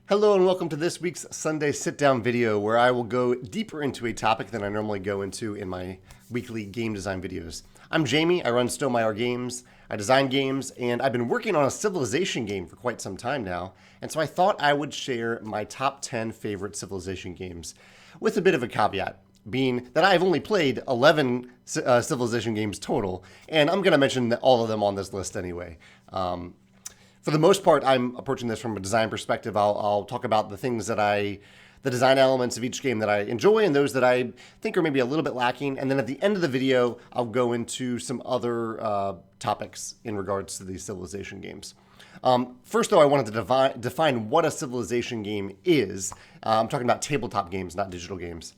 Hello and welcome to this week's Sunday sit-down video where I will go deeper into a topic than I normally go into in my weekly game design videos. I'm Jamey, I run Meier Games, I design games, and I've been working on a Civilization game for quite some time now, and so I thought I would share my top 10 favorite Civilization games with a bit of a caveat, being that I've only played 11 Civilization games total, and I'm going to mention all of them on this list anyway. For the most part, I'm approaching this from a design perspective. I'll talk about the things that the design elements of each game that I enjoy and those that I think are maybe a little bit lacking. And then at the end of the video, I'll go into some other topics in regards to these Civilization games. First, though, I wanted to define what a Civilization game is. I'm talking about tabletop games, not digital games.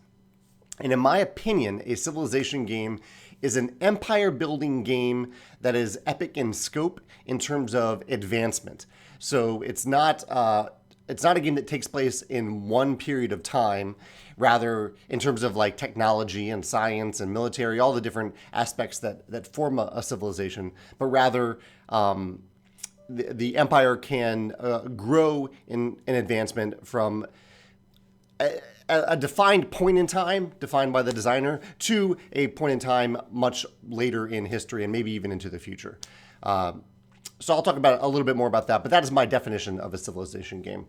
And in my opinion, a Civilization game is an empire-building game that is epic in scope in terms of advancement. So it's not a game that takes place in one period of time, rather in terms of like technology and science and military, all the different aspects that form a civilization, but rather the empire can grow in advancement from a defined point in time, defined by the designer, to a point in time much later in history and maybe even into the future. So I'll talk about a little bit more about that, but that is my definition of a Civilization game.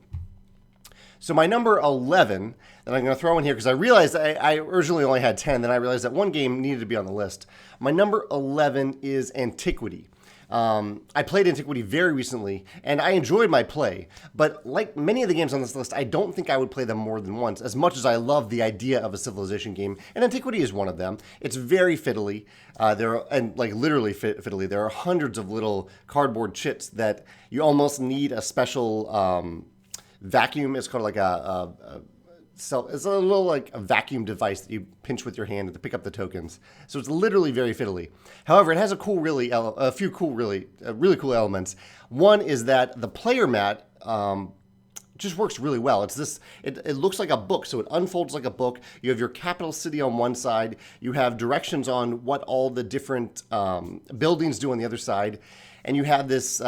So my number 11 that I'm going to throw in here, because I realized I originally only had 10, then I realized that one game needed to be on the list. My number 11 is Antiquity. I played Antiquity very recently, and I enjoyed my play. But like many of the games on this list, I don't think I would play them more than once, as much as I love the idea of a Civilization game. And Antiquity is one of them. It's very fiddly. Literally fiddly. There are hundreds of little cardboard chits that you almost need a special vacuum. It's called like it's a little like a vacuum device that you pinch with your hand to pick up the tokens. So it's literally very fiddly. However, it has a few really cool elements. One is that the player mat just works really well. It looks like a book, so it unfolds like a book. You have your capital city on one side. You have directions on what all the different buildings do on the other side, and you have this.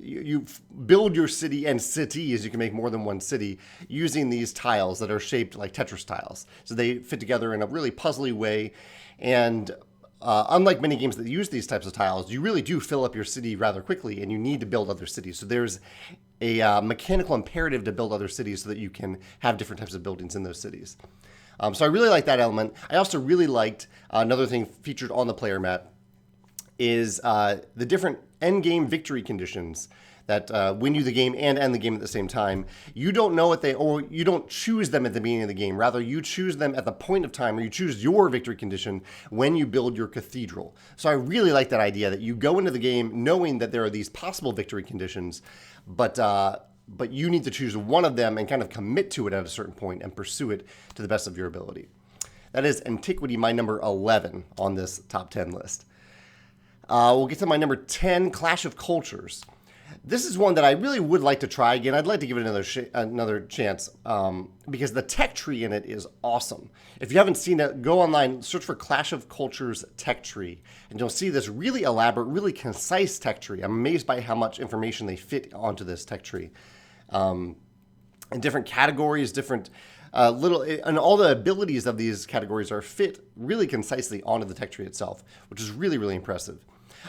You build your city and cities, you can make more than one city, using these tiles that are shaped like Tetris tiles. So they fit together in a really puzzly way. And unlike many games that use these types of tiles, you really do fill up your city rather quickly, and you need to build other cities. So there's a mechanical imperative to build other cities so that you can have different types of buildings in those cities. So I really like that element. I also really liked another thing featured on the player mat is the different end-game victory conditions that win you the game and end the game at the same time. You don't know you don't choose them at the beginning of the game. Rather, you choose them at the point of time, or you choose your victory condition when you build your cathedral. So I really like that idea that you go into the game knowing that there are these possible victory conditions, but you need to choose one of them and kind of commit to it at a certain point and pursue it to the best of your ability. That is Antiquity, my number 11 on this top 10 list. We'll get to my number 10, Clash of Cultures. This is one that I really would like to try again. I'd like to give it another chance because the tech tree in it is awesome. If you haven't seen it, go online, search for Clash of Cultures tech tree, and you'll see this really elaborate, really concise tech tree. I'm amazed by how much information they fit onto this tech tree. And different categories, and all the abilities of these categories are fit really concisely onto the tech tree itself, which is really, really impressive.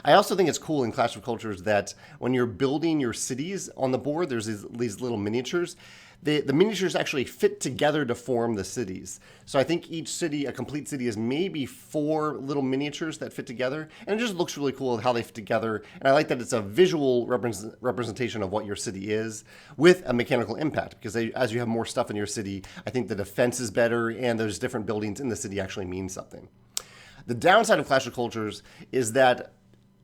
I also think it's cool in Clash of Cultures that when you're building your cities on the board, there's these little miniatures. The miniatures actually fit together to form the cities. So I think each city, a complete city, is maybe 4 little miniatures that fit together. And it just looks really cool how they fit together. And I like that it's a visual representation of what your city is with a mechanical impact. Because as you have more stuff in your city, I think the defense is better and those different buildings in the city actually mean something. The downside of Clash of Cultures is that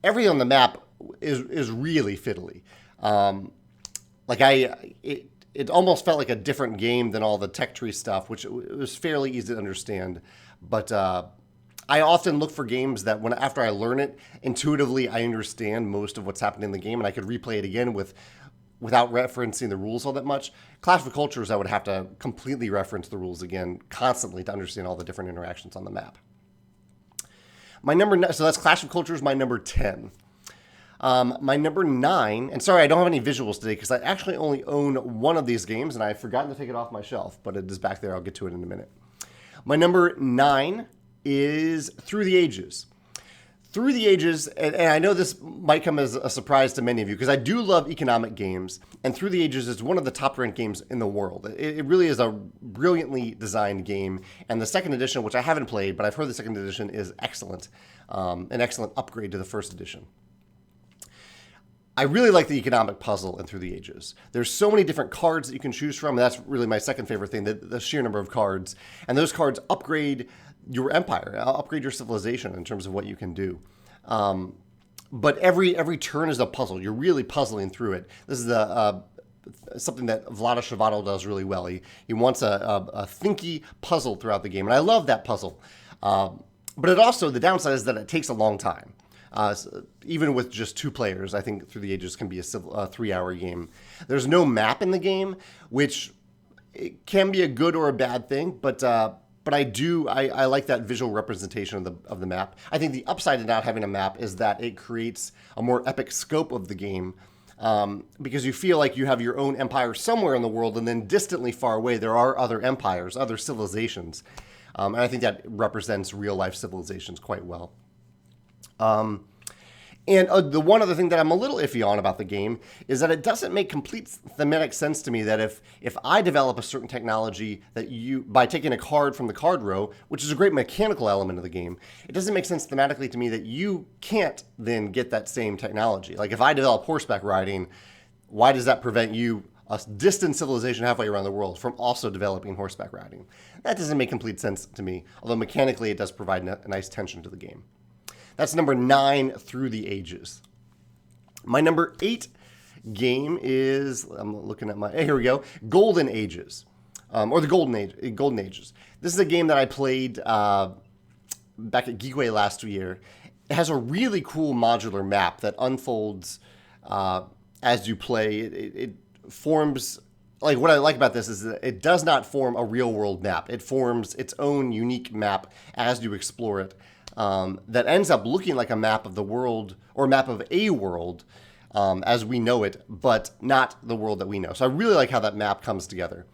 everything on the map is really fiddly. It almost felt like a different game than all the tech tree stuff, which it was fairly easy to understand. But I often look for games that after I learn it, intuitively I understand most of what's happening in the game, and I could replay it again without referencing the rules all that much. Clash of Cultures, I would have to completely reference the rules again constantly to understand all the different interactions on the map. So that's Clash of Cultures, my number 10. My number 9, and sorry, I don't have any visuals today because I actually only own one of these games, and I've forgotten to take it off my shelf, but it is back there. I'll get to it in a minute. My number 9 is Through the Ages. Through the Ages, and I know this might come as a surprise to many of you because I do love economic games, and Through the Ages is one of the top-ranked games in the world. It really is a brilliantly designed game, and the second edition, which I haven't played, but I've heard the second edition is excellent, an excellent upgrade to the first edition. I really like the economic puzzle in Through the Ages. There's so many different cards that you can choose from, and that's really my second favorite thing, the sheer number of cards, and those cards upgrade your empire, upgrade your civilization in terms of what you can do. But every turn is a puzzle. You're really puzzling through it. This is something that Vlaada Chvátil does really well. He wants a thinky puzzle throughout the game, and I love that puzzle. But it also, the downside is that it takes a long time. Even with just 2 players, I think Through the Ages can be a 3-hour game. There's no map in the game, which it can be a good or a bad thing, but I like that visual representation of the map. I think the upside to not having a map is that it creates a more epic scope of the game, because you feel like you have your own empire somewhere in the world, and then distantly far away there are other empires, other civilizations, and I think that represents real life civilizations quite well. And the one other thing that I'm a little iffy on about the game is that it doesn't make complete thematic sense to me that if I develop a certain technology that by taking a card from the card row, which is a great mechanical element of the game, it doesn't make sense thematically to me that you can't then get that same technology. Like if I develop horseback riding, why does that prevent you, a distant civilization halfway around the world, from also developing horseback riding? That doesn't make complete sense to me, although mechanically it does provide a nice tension to the game. That's number 9, Through the Ages. My number 8 game is, I'm looking at here we go, Golden Ages, or the Golden Ages. This is a game that I played back at Geekway last year. It has a really cool modular map that unfolds as you play. It forms, like what I like about this is that it does not form a real world map. It forms its own unique map as you explore it. That ends up looking like a map of the world, or a map of a world as we know it, but not the world that we know. So I really like how that map comes together.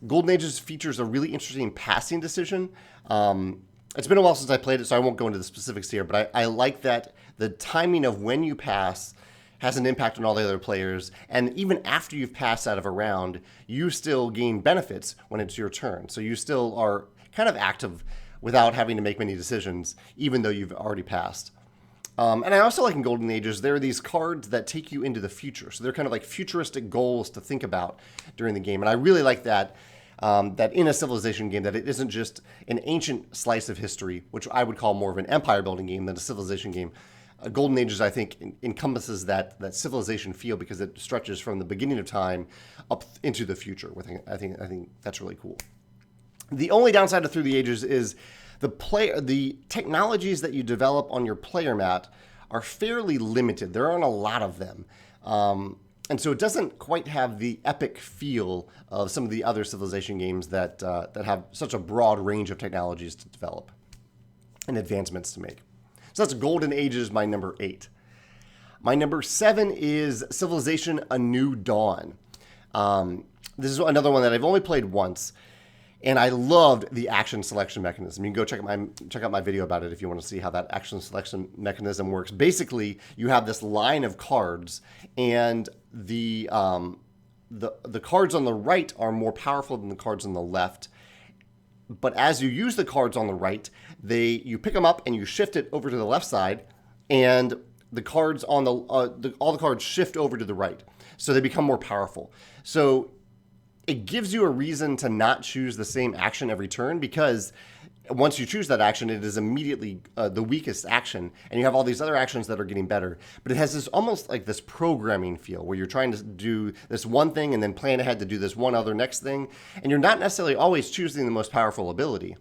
Golden Ages features a really interesting passing decision. It's been a while since I played it, so I won't go into the specifics here, but I like that the timing of when you pass has an impact on all the other players, and even after you've passed out of a round, you still gain benefits when it's your turn. So you still are kind of active without having to make many decisions, even though you've already passed. And I also like in Golden Ages, there are these cards that take you into the future. So they're kind of like futuristic goals to think about during the game. And I really like that, that in a civilization game, that it isn't just an ancient slice of history, which I would call more of an empire building game than a civilization game. Golden Ages, I think, encompasses that civilization feel because it stretches from the beginning of time up into the future. I think that's really cool. The only downside of Through the Ages is the technologies that you develop on your player mat are fairly limited. There aren't a lot of them. And so it doesn't quite have the epic feel of some of the other civilization games that have such a broad range of technologies to develop and advancements to make. So that's Golden Ages, my number 8. My number 7 is Civilization: A New Dawn. This is another one that I've only played once. And I loved the action selection mechanism. You can go check out my video about it if you want to see how that action selection mechanism works. Basically, you have this line of cards, and the cards on the right are more powerful than the cards on the left. But as you use the cards on the right, you pick them up and you shift it over to the left side, and the cards on all the cards shift over to the right, so they become more powerful. So it gives you a reason to not choose the same action every turn, because once you choose that action, it is immediately the weakest action, and you have all these other actions that are getting better. But it has this almost like this programming feel where you're trying to do this one thing and then plan ahead to do this one other next thing, and you're not necessarily always choosing the most powerful ability.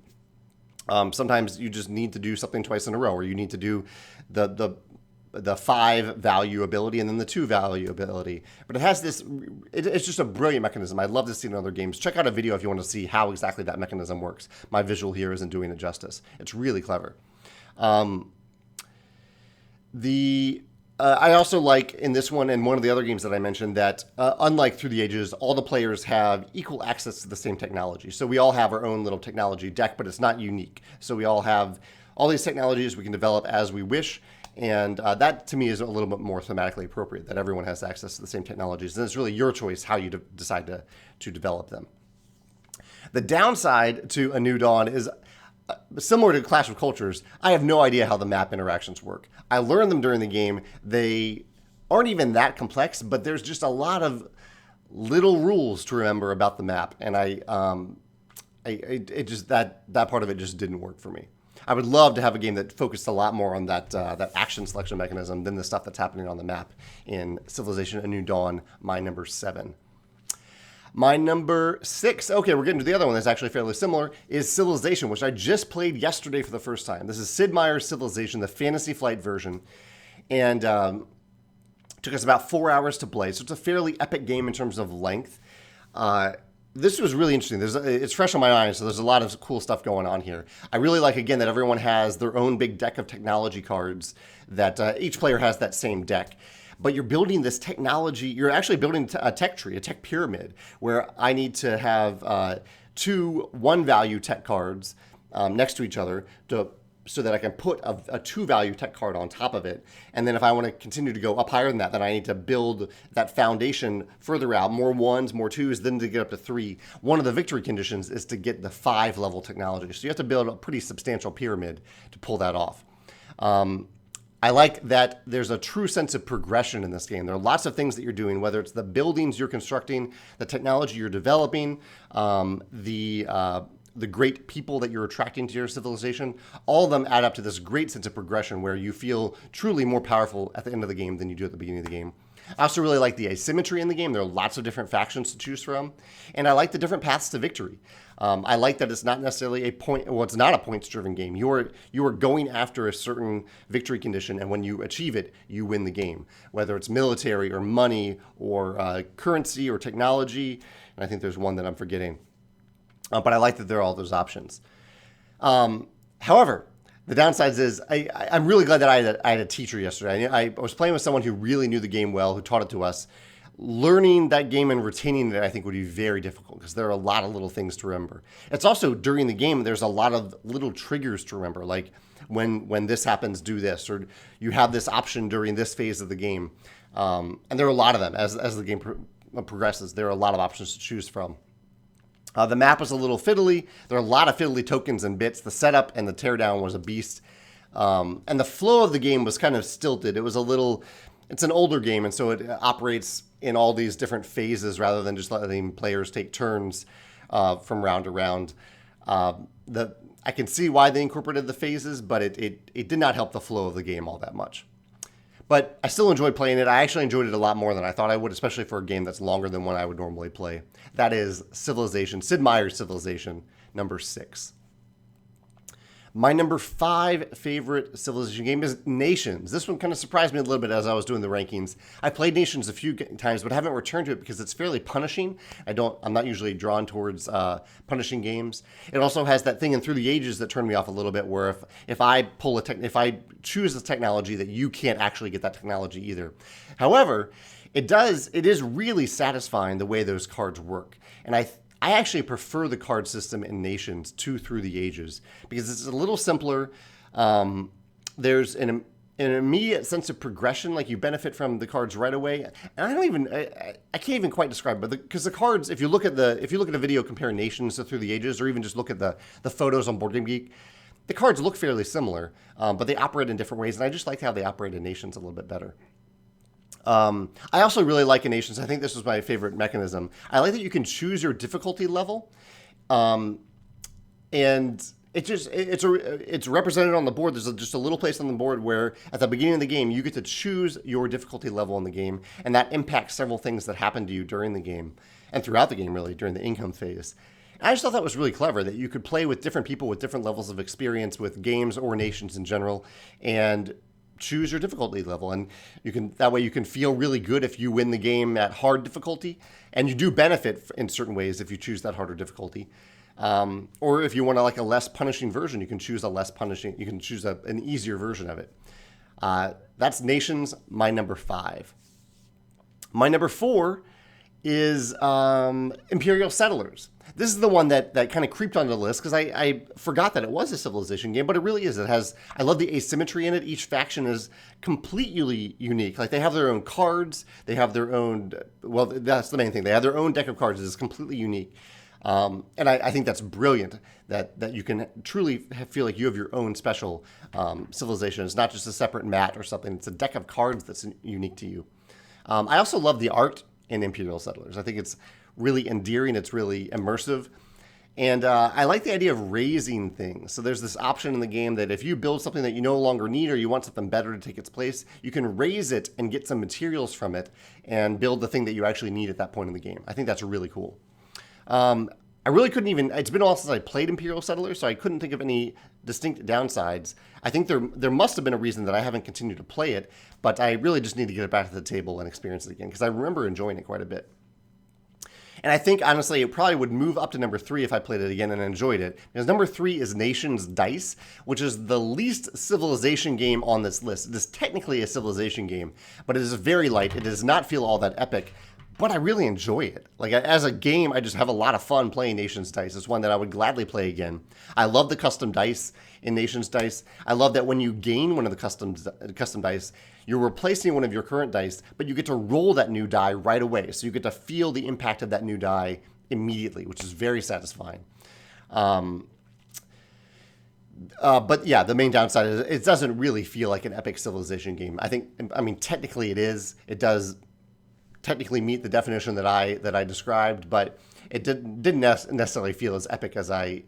Sometimes you just need to do something twice in a row, or you need to do the 5 value ability and then the 2 value ability. But it has this, it's just a brilliant mechanism. I'd love to see it in other games. Check out a video if you want to see how exactly that mechanism works. My visual here isn't doing it justice. It's really clever. The I also like in this one and one of the other games that I mentioned that unlike Through the Ages, all the players have equal access to the same technology. So we all have our own little technology deck, but it's not unique. So we all have all these technologies we can develop as we wish. And that to me is a little bit more thematically appropriate, that everyone has access to the same technologies. And it's really your choice how you decide to develop them. The downside to A New Dawn is similar to Clash of Cultures. I have no idea how the map interactions work. I learned them during the game. They aren't even that complex, but there's just a lot of little rules to remember about the map, and it just that part of it just didn't work for me. I would love to have a game that focused a lot more on that action selection mechanism than the stuff that's happening on the map in Civilization: A New Dawn, my number 7. My number 6, okay, we're getting to the other one that's actually fairly similar, is Civilization, which I just played yesterday for the first time. This is Sid Meier's Civilization, the Fantasy Flight version, and took us about 4 hours to play, so it's a fairly epic game in terms of length. This was really interesting. It's fresh on my mind, so there's a lot of cool stuff going on here. I really like, again, that everyone has their own big deck of technology cards, that each player has that same deck. But you're building this technology, you're actually building a tech tree, a tech pyramid, where I need to have 2 one-value tech cards next to each other so that I can put a 2-value tech card on top of it. And then if I want to continue to go up higher than that, then I need to build that foundation further out, more 1s, more 2s, then to get up to 3. One of the victory conditions is to get the 5-level technology. So you have to build a pretty substantial pyramid to pull that off. I like that there's a true sense of progression in this game. There are lots of things that you're doing, whether it's the buildings you're constructing, the technology you're developing, the great people that you're attracting to your civilization. All of them add up to this great sense of progression where you feel truly more powerful at the end of the game than you do at the beginning of the game. I also really like the asymmetry in the game. There are lots of different factions to choose from. And I like the different paths to victory. I like that it's not necessarily it's not a points-driven game. You are going after a certain victory condition, and when you achieve it, you win the game. Whether it's military or money or currency or technology. And I think there's one that I'm forgetting. But I like that there are all those options. However, the downsides is I'm really glad that I had a teacher yesterday. I was playing with someone who really knew the game well, who taught it to us. Learning that game and retaining it, I think, would be very difficult because there are a lot of little things to remember. It's also, during the game, there's a lot of little triggers to remember, like when this happens, do this, or you have this option during this phase of the game. And there are a lot of them. As the game progresses, there are a lot of options to choose from. The map is a little fiddly. There are a lot of fiddly tokens and bits. The setup and the teardown was a beast. And the flow of the game was kind of stilted. It's an older game, and so it operates in all these different phases rather than just letting players take turns from round to round. I can see why they incorporated the phases, but it did not help the flow of the game all that much. But I still enjoyed playing it. I actually enjoyed it a lot more than I thought I would, especially for a game that's longer than one I would normally play. That is Civilization, Sid Meier's Civilization, number 6. My number 5 favorite Civilization game is Nations. This one kind of surprised me a little bit as I was doing the rankings. I played Nations a few times, but haven't returned to it because it's fairly punishing. I'm not usually drawn towards punishing games. It also has that thing in Through the Ages that turned me off a little bit, where if I choose a technology that you can't actually get that technology either. However, it is really satisfying the way those cards work, and I actually prefer the card system in Nations to Through the Ages because it's a little simpler. There's an immediate sense of progression, like you benefit from the cards right away. And I can't even quite describe it, because the cards, if you look at a video comparing Nations to Through the Ages, or even just look at the photos on Board Game Geek, the cards look fairly similar, but they operate in different ways, and I just like how they operate in Nations a little bit better. I also really like in Nations, I think this was my favorite mechanism. I like that you can choose your difficulty level, and it's represented on the board. There's just a little place on the board where at the beginning of the game you get to choose your difficulty level in the game, and that impacts several things that happen to you during the game and throughout the game, really, during the income phase. And I just thought that was really clever, that you could play with different people with different levels of experience with games or Nations in general, and choose your difficulty level, and that way you can feel really good if you win the game at hard difficulty, and you do benefit in certain ways if you choose that harder difficulty. Or if you want a less punishing version, you can choose an easier version of it. That's Nations, my number 5. My number 4 is Imperial Settlers. This is the one that kind of creeped onto the list because I forgot that it was a civilization game, but it really is. I love the asymmetry in it. Each faction is completely unique. Like, they have their own cards. They have their own, well, that's the main thing. They have their own deck of cards that is completely unique. And I think that's brilliant that you can truly feel like you have your own special civilization. It's not just a separate mat or something. It's a deck of cards that's unique to you. I also love the art in Imperial Settlers. I think it's really endearing. It's really immersive. And I like the idea of raising things. So there's this option in the game that if you build something that you no longer need or you want something better to take its place, you can raise it and get some materials from it and build the thing that you actually need at that point in the game. I think that's really cool. I really couldn't even, it's been a while since I played Imperial Settlers, so I couldn't think of any distinct downsides. I think there must have been a reason that I haven't continued to play it, but I really just need to get it back to the table and experience it again, because I remember enjoying it quite a bit. And I think, honestly, it probably would move up to number 3 if I played it again and enjoyed it, because number 3 is Nations Dice, which is the least civilization game on this list. It is technically a civilization game, but it is very light. It does not feel all that epic, but I really enjoy it. Like, as a game, I just have a lot of fun playing Nations Dice. It's one that I would gladly play again. I love the custom dice in Nations Dice. I love that when you gain one of the custom dice, you're replacing one of your current dice, but you get to roll that new die right away. So you get to feel the impact of that new die immediately, which is very satisfying. But yeah, the main downside is it doesn't really feel like an epic civilization game. I mean, technically it is. It does technically meet the definition that I described, but it didn't necessarily feel as epic as a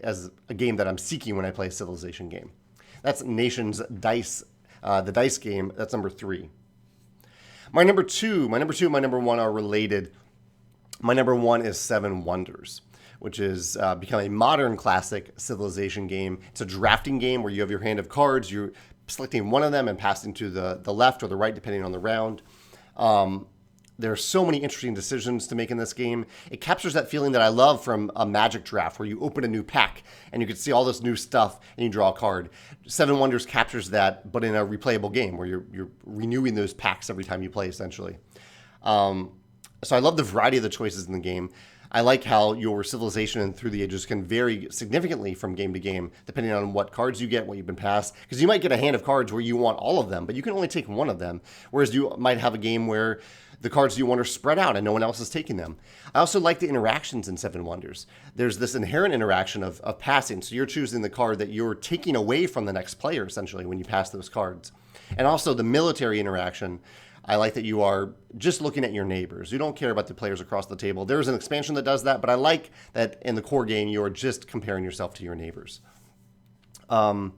game that I'm seeking when I play a civilization game. That's Nations Dice, the dice game. That's number 3. My number 2 and my number 1 are related. My number 1 is Seven Wonders, which is become a modern classic civilization game. It's a drafting game where you have your hand of cards. You're selecting one of them and passing to the left or the right, depending on the round. There are so many interesting decisions to make in this game. It captures that feeling that I love from a Magic draft, where you open a new pack and you can see all this new stuff and you draw a card. Seven Wonders captures that, but in a replayable game where you're renewing those packs every time you play, essentially. So I love the variety of the choices in the game. I like how your civilization through the ages can vary significantly from game to game, depending on what cards you get, what you've been passed. Because you might get a hand of cards where you want all of them, but you can only take one of them. Whereas you might have a game where the cards you want are spread out and no one else is taking them. I also like the interactions in Seven Wonders. There's this inherent interaction of passing. So you're choosing the card that you're taking away from the next player, essentially, when you pass those cards. And also the military interaction. I like that you are just looking at your neighbors. You don't care about the players across the table. There's an expansion that does that, but I like that in the core game, you are just comparing yourself to your neighbors. I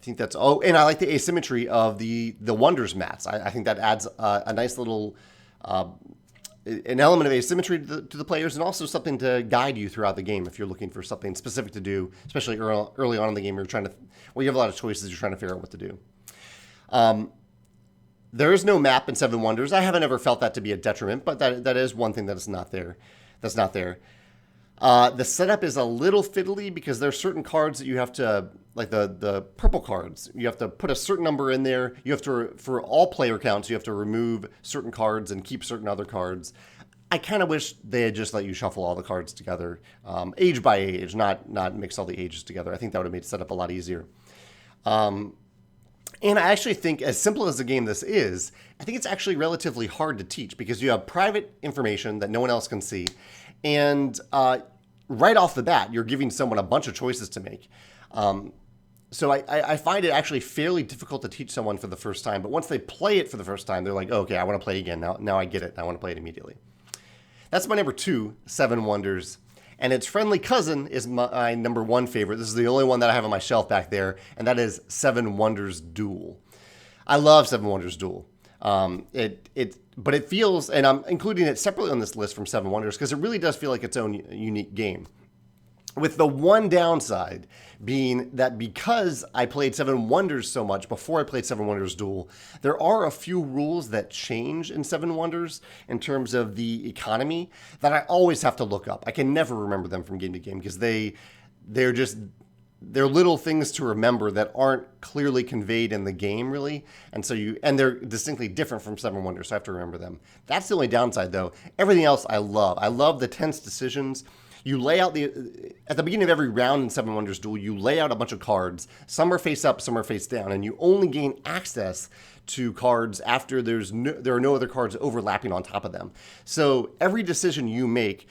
think that's, and I like the asymmetry of the Wonders mats. I think that adds a nice little, an element of asymmetry to the players, and also something to guide you throughout the game if you're looking for something specific to do, especially early on in the game. You have a lot of choices, you're trying to figure out what to do. There is no map in Seven Wonders. I haven't ever felt that to be a detriment, but that is one thing that is not there. That's not there. The setup is a little fiddly because there are certain cards that you have to, like the purple cards, you have to put a certain number in there. You have to, for all player counts, you have to remove certain cards and keep certain other cards. I kind of wish they had just let you shuffle all the cards together, age by age, not mix all the ages together. I think that would have made setup a lot easier. And I actually think, as simple as the game this is, I think it's actually relatively hard to teach because you have private information that no one else can see. And right off the bat, you're giving someone a bunch of choices to make. So I find it actually fairly difficult to teach someone for the first time. But once they play it for the first time, they're like, oh, okay, I want to play again. Now I get it. I want to play it immediately. That's my number 2, Seven Wonders. And its friendly cousin is my number 1 favorite. This is the only one that I have on my shelf back there, and that is Seven Wonders Duel. I love Seven Wonders Duel. But it feels, and I'm including it separately on this list from Seven Wonders, because it really does feel like its own unique game. With the one downside being that because I played Seven Wonders so much before I played Seven Wonders Duel, there are a few rules that change in Seven Wonders in terms of the economy that I always have to look up. I can never remember them from game to game because they're just they're little things to remember that aren't clearly conveyed in the game, really. And so they're distinctly different from Seven Wonders, so I have to remember them. That's the only downside, though. Everything else I love. I love the tense decisions. You lay out at the beginning of every round in Seven Wonders Duel, you lay out a bunch of cards. Some are face up, some are face down, and you only gain access to cards after there are no other cards overlapping on top of them. So every decision you make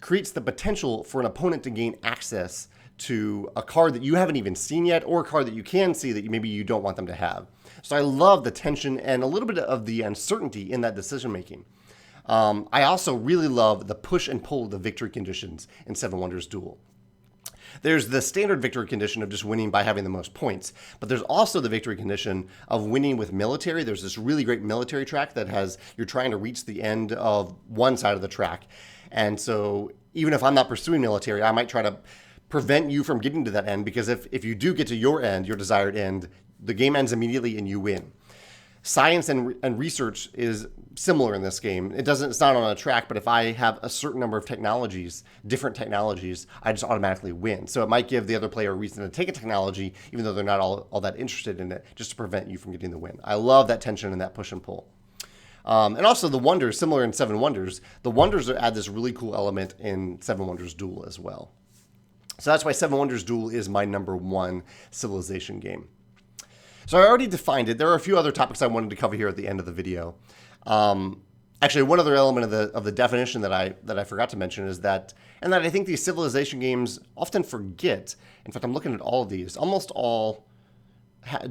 creates the potential for an opponent to gain access to a card that you haven't even seen yet, or a card that you can see that maybe you don't want them to have. So I love the tension and a little bit of the uncertainty in that decision making. I also really love the push and pull of the victory conditions in Seven Wonders Duel. There's the standard victory condition of just winning by having the most points, but there's also the victory condition of winning with military. There's this really great military track that you're trying to reach the end of one side of the track. And so even if I'm not pursuing military, I might try to prevent you from getting to that end, because if you do get to your end, your desired end, the game ends immediately and you win. Science and research is similar in this game. It's not on a track, but if I have a certain number of different technologies, I just automatically win. So it might give the other player a reason to take a technology, even though they're not all that interested in it, just to prevent you from getting the win. I love that tension and that push and pull. And also the wonders, similar in Seven Wonders, the wonders add this really cool element in Seven Wonders Duel as well. So that's why Seven Wonders Duel is my number one civilization game. So I already defined it. There are a few other topics I wanted to cover here at the end of the video. Actually, one other element of the definition that I forgot to mention is that I think these civilization games often forget. In fact, I'm looking at all of these. Almost all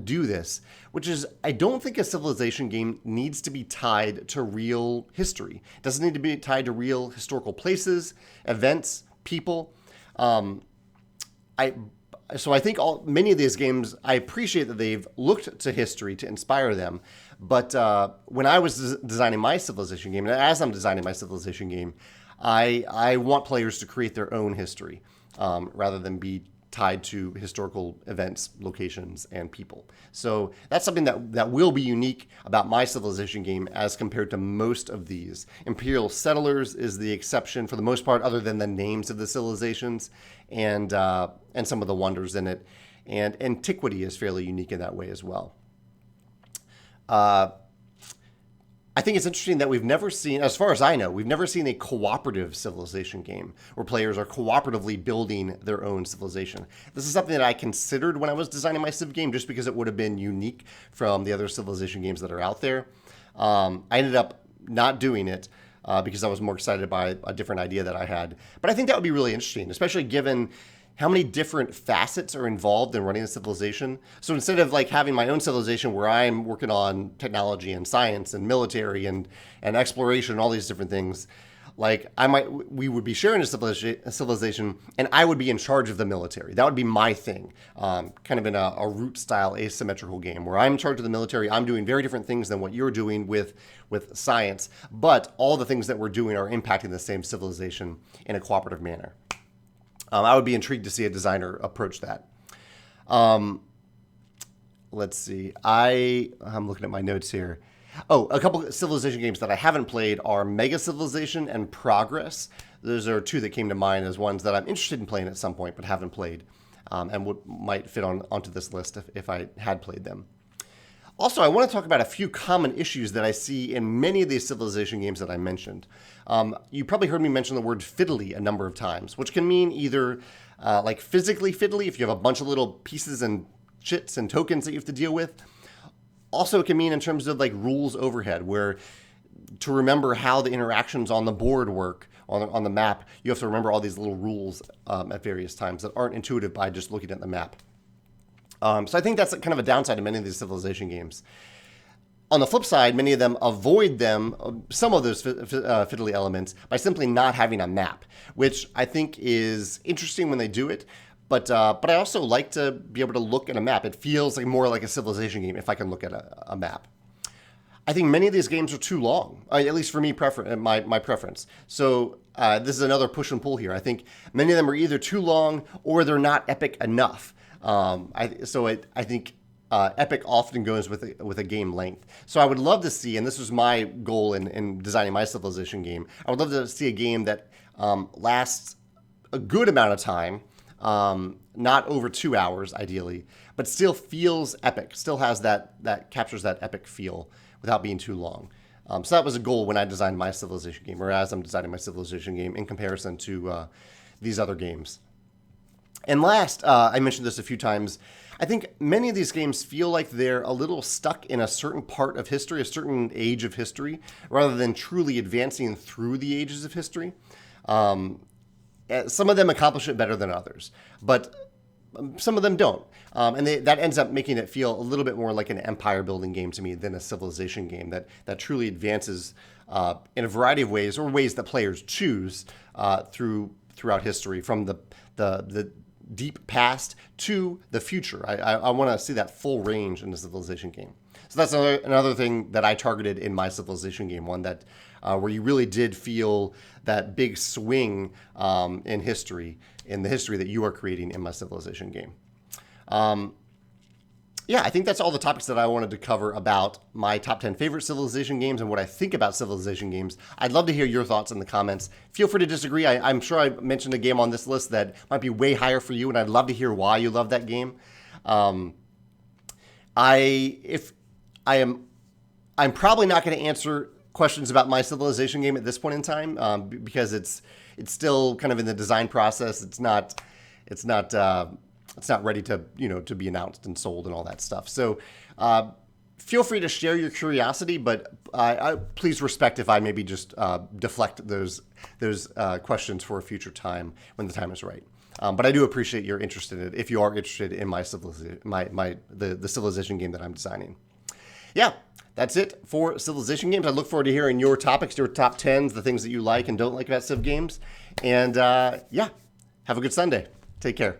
do this, which is I don't think a civilization game needs to be tied to real history. It doesn't need to be tied to real historical places, events, people. So I think many of these games, I appreciate that they've looked to history to inspire them. But when I was designing my civilization game, and as I'm designing my civilization game, I want players to create their own history rather than be tied to historical events, locations, and people. So that's something that will be unique about my civilization game as compared to most of these. Imperial Settlers is the exception for the most part, other than the names of the civilizations and some of the wonders in it. And Antiquity is fairly unique in that way as well. I think it's interesting that we've never seen, as far as I know, we've never seen a cooperative civilization game where players are cooperatively building their own civilization. This is something that I considered when I was designing my civ game, just because it would have been unique from the other civilization games that are out there. I ended up not doing it because I was more excited by a different idea that I had. But I think that would be really interesting, especially given how many different facets are involved in running a civilization. So instead of like having my own civilization where I'm working on technology and science and military and exploration and all these different things, like we would be sharing a civilization and I would be in charge of the military. That would be my thing, kind of in a root style asymmetrical game where I'm in charge of the military. I'm doing very different things than what you're doing with science, but all the things that we're doing are impacting the same civilization in a cooperative manner. I would be intrigued to see a designer approach that. Let's see. I'm looking at my notes here. Oh, a couple of civilization games that I haven't played are Mega Civilization and Progress. Those are two that came to mind as ones that I'm interested in playing at some point but haven't played, and might fit onto this list if I had played them. Also, I want to talk about a few common issues that I see in many of these civilization games that I mentioned. You probably heard me mention the word fiddly a number of times, which can mean either like physically fiddly, if you have a bunch of little pieces and chits and tokens that you have to deal with. Also, it can mean in terms of like rules overhead, where to remember how the interactions on the board work, on the map, you have to remember all these little rules at various times that aren't intuitive by just looking at the map. So I think that's kind of a downside to many of these civilization games. On the flip side, many of them avoid some of those fiddly elements by simply not having a map, which I think is interesting when they do it. But I also like to be able to look at a map. It feels like more like a civilization game if I can look at a map. I think many of these games are too long, at least for me, my preference. So this is another push and pull here. I think many of them are either too long or they're not epic enough. I think epic often goes with a game length. So I would love to see, and this was my goal in designing my civilization game, I would love to see a game that lasts a good amount of time, not over 2 hours, ideally, but still feels epic, still has that captures that epic feel without being too long. So that was a goal when I designed my Civilization game, or as I'm designing my Civilization game in comparison to these other games. And last, I mentioned this a few times, I think many of these games feel like they're a little stuck in a certain part of history, a certain age of history, rather than truly advancing through the ages of history. Some of them accomplish it better than others, but some of them don't. And that ends up making it feel a little bit more like an empire-building game to me than a civilization game that truly advances in a variety of ways, or ways that players choose throughout history, from the deep past to the future. I want to see that full range in the Civilization game. So that's another thing that I targeted in my Civilization game, one that where you really did feel that big swing in history, in the history that you are creating in my Civilization game. Yeah, I think that's all the topics that I wanted to cover about my top 10 favorite Civilization games and what I think about Civilization games. I'd love to hear your thoughts in the comments. Feel free to disagree. I'm sure I mentioned a game on this list that might be way higher for you, and I'd love to hear why you love that game. I'm probably not going to answer questions about my Civilization game at this point in time, because it's still kind of in the design process. It's not ready to to be announced and sold and all that stuff. So feel free to share your curiosity, but please respect if I maybe just deflect those questions for a future time when the time is right. But I do appreciate you're interested in it, if you are interested in my the Civilization game that I'm designing. Yeah, that's it for Civilization games. I look forward to hearing your topics, your top 10s, the things that you like and don't like about Civ games. And yeah, have a good Sunday. Take care.